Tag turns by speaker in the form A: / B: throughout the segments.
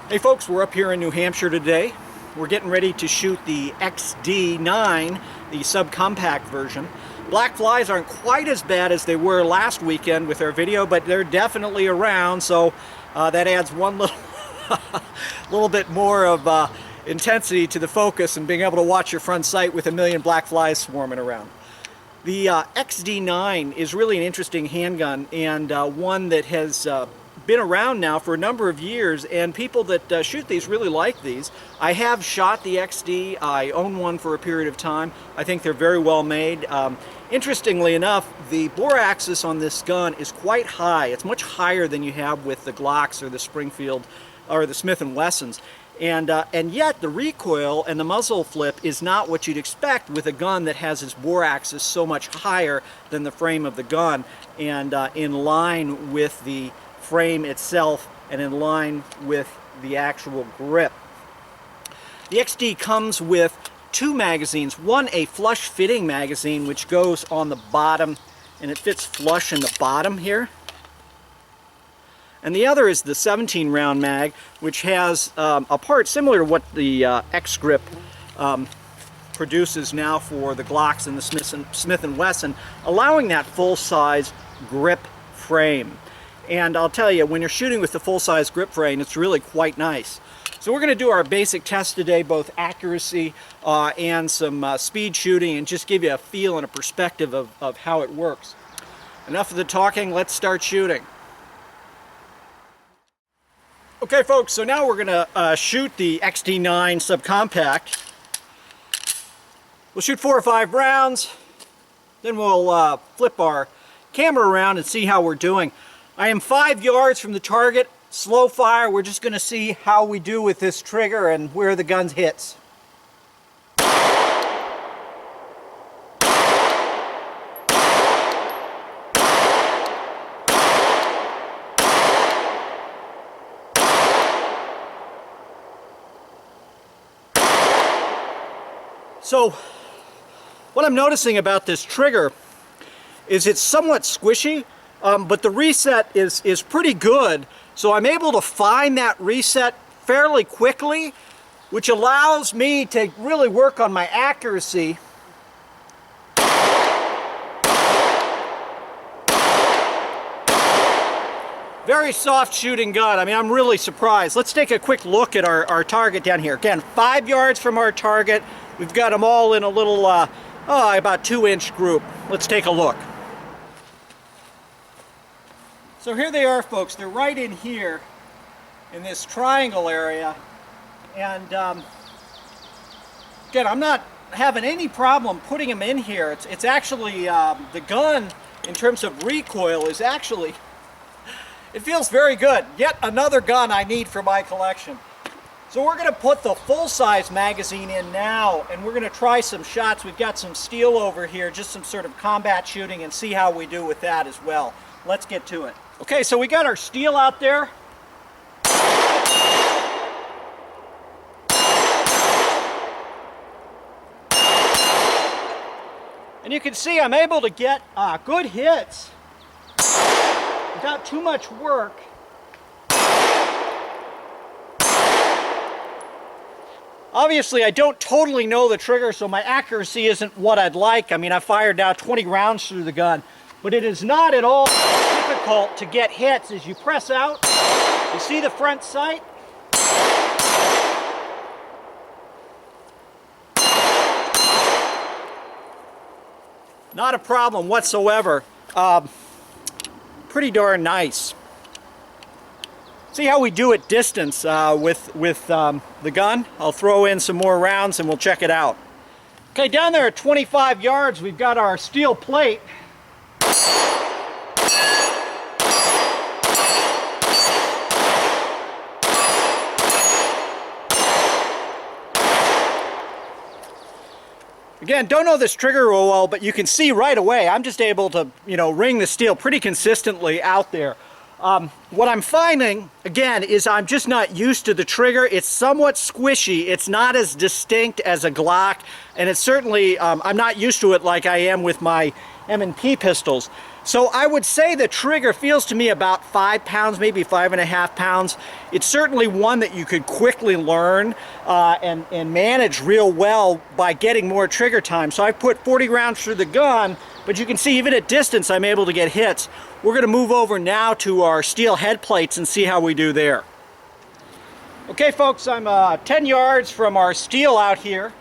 A: Hey folks, we're up here in New Hampshire today. We're getting ready to shoot the XD9, the subcompact version. Black flies aren't quite as bad as they were last weekend with our video, but they're definitely around, so that adds one little bit more of intensity to the focus and being able to watch your front sight with a million black flies swarming around. The XD9 is really an interesting handgun, and one that has been around now for a number of years, and people that shoot these really like these. I have shot the XD. I own one for a period of time. I think they're very well made. Interestingly enough, the bore axis on this gun is quite high. It's much higher than you have with the Glocks or the Springfield or the Smith & Wessons. And yet the recoil and the muzzle flip is not what you'd expect with a gun that has its bore axis so much higher than the frame of the gun, and in line with the frame itself and in line with the actual grip. The XD comes with two magazines. One, a flush fitting magazine, which goes on the bottom and it fits flush in the bottom here. And the other is the 17 round mag, which has a part similar to what the X-Grip produces now for the Glocks and the Smith & Wesson, allowing that full-size grip frame. And I'll tell you, when you're shooting with the full-size grip frame, it's really quite nice. So we're going to do our basic test today, both accuracy and some speed shooting, and just give you a feel and a perspective of how it works. Enough of the talking, let's start shooting. Okay folks, so now we're going to shoot the XD9 subcompact. We'll shoot 4 or 5 rounds, then we'll flip our camera around and see how we're doing. I am 5 yards from the target, slow fire. We're just going to see how we do with this trigger and where the gun hits. So, what I'm noticing about this trigger is it's somewhat squishy. But the reset is pretty good, so I'm able to find that reset fairly quickly, which allows me to really work on my accuracy. Very soft shooting gun. I mean, I'm really surprised. Let's take a quick look at our target down here. Again, 5 yards from our target. We've got them all in a little, about 2-inch group. Let's take a look. So here they are, folks. They're right in here in this triangle area, and again, I'm not having any problem putting them in here. It's actually the gun, in terms of recoil, is actually, it feels very good. Yet another gun I need for my collection. So we're going to put the full-size magazine in now, and we're going to try some shots. We've got some steel over here, just some sort of combat shooting, and see how we do with that as well. Let's get to it. Okay, so we got our steel out there. And you can see I'm able to get good hits without too much work. Obviously, I don't totally know the trigger, so my accuracy isn't what I'd like. I mean, I fired now 20 rounds through the gun, but it is not at all difficult to get hits. As you press out, you see the front sight? Not a problem whatsoever. Pretty darn nice. See how we do at distance with the gun? I'll throw in some more rounds and we'll check it out. Okay, down there at 25 yards, we've got our steel plate. Again, don't know this trigger real well, but you can see right away, I'm just able to, ring the steel pretty consistently out there. What I'm finding, again, is I'm just not used to the trigger. It's somewhat squishy. It's not as distinct as a Glock, and it's certainly, I'm not used to it like I am with my M&P pistols. So I would say the trigger feels to me about 5 pounds, maybe 5.5 pounds. It's certainly one that you could quickly learn and manage real well by getting more trigger time. So I put 40 rounds through the gun, but you can see even at distance I'm able to get hits. We're going to move over now to our steel head plates and see how we do there. Okay folks, I'm 10 yards from our steel out here.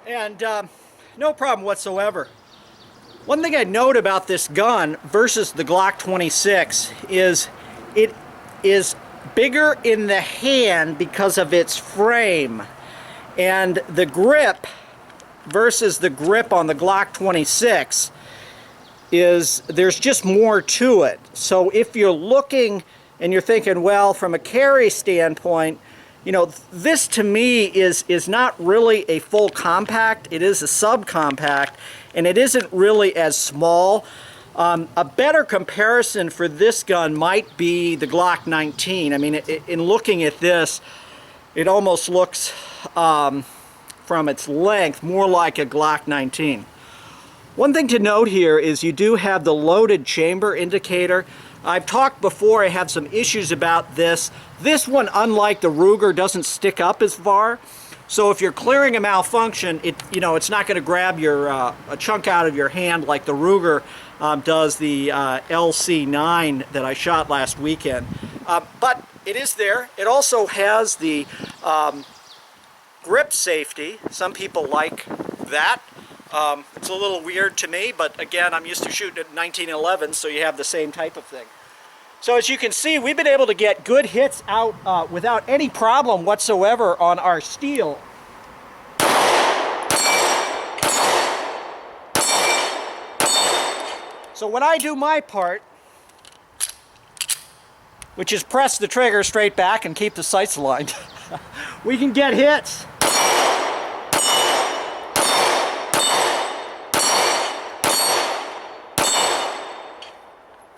A: And no problem whatsoever. One thing I note about this gun versus the Glock 26 is it is bigger in the hand because of its frame. And the grip versus the grip on the Glock 26 is there's just more to it. So if you're looking and you're thinking, well, from a carry standpoint, you know, this to me is not really a full compact. It is a subcompact, and it isn't really as small. A better comparison for this gun might be the Glock 19. I mean, in looking at this, it almost looks, from its length, more like a Glock 19. One thing to note here is you do have the loaded chamber indicator. I've talked before, I have some issues about this. This one, unlike the Ruger, doesn't stick up as far. So if you're clearing a malfunction, it's not going to grab your a chunk out of your hand like the Ruger does the LC9 that I shot last weekend. But it is there. It also has the grip safety. Some people like that. It's a little weird to me, but again, I'm used to shooting at 1911, so you have the same type of thing. So as you can see, we've been able to get good hits out without any problem whatsoever on our steel. So when I do my part, which is press the trigger straight back and keep the sights aligned, we can get hits.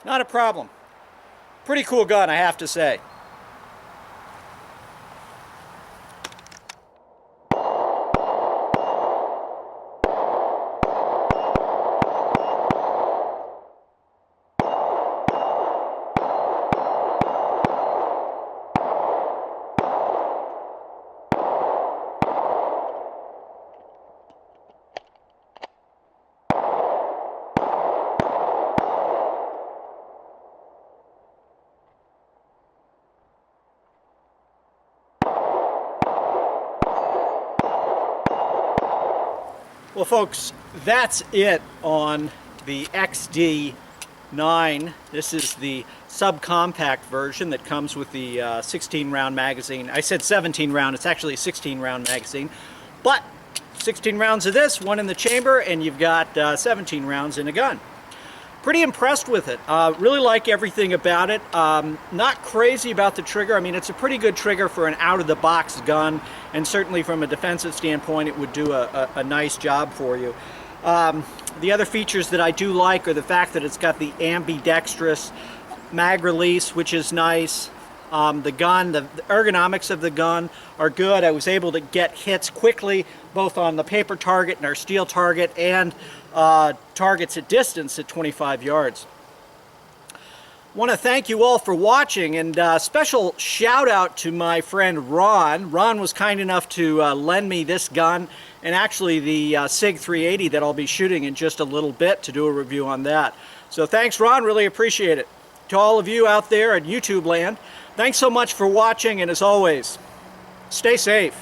A: Not a problem. Pretty cool gun, I have to say. Well folks, that's it on the XD9. This is the subcompact version that comes with the 16 round magazine. I said 17 round, it's actually a 16 round magazine. But 16 rounds of this, one in the chamber, and you've got 17 rounds in a gun. Pretty impressed with it. Really like everything about it. Not crazy about the trigger. I mean, it's a pretty good trigger for an out-of-the-box gun, and certainly from a defensive standpoint, it would do a nice job for you. The other features that I do like are the fact that it's got the ambidextrous mag release, which is nice. The gun, the ergonomics of the gun are good. I was able to get hits quickly, both on the paper target and our steel target, and targets at distance at 25 yards. Want to thank you all for watching, and special shout out to my friend Ron. Ron was kind enough to lend me this gun, and actually the SIG 380 that I'll be shooting in just a little bit to do a review on that. So thanks Ron, really appreciate it. To all of you out there at YouTube land, thanks so much for watching, and as always, stay safe.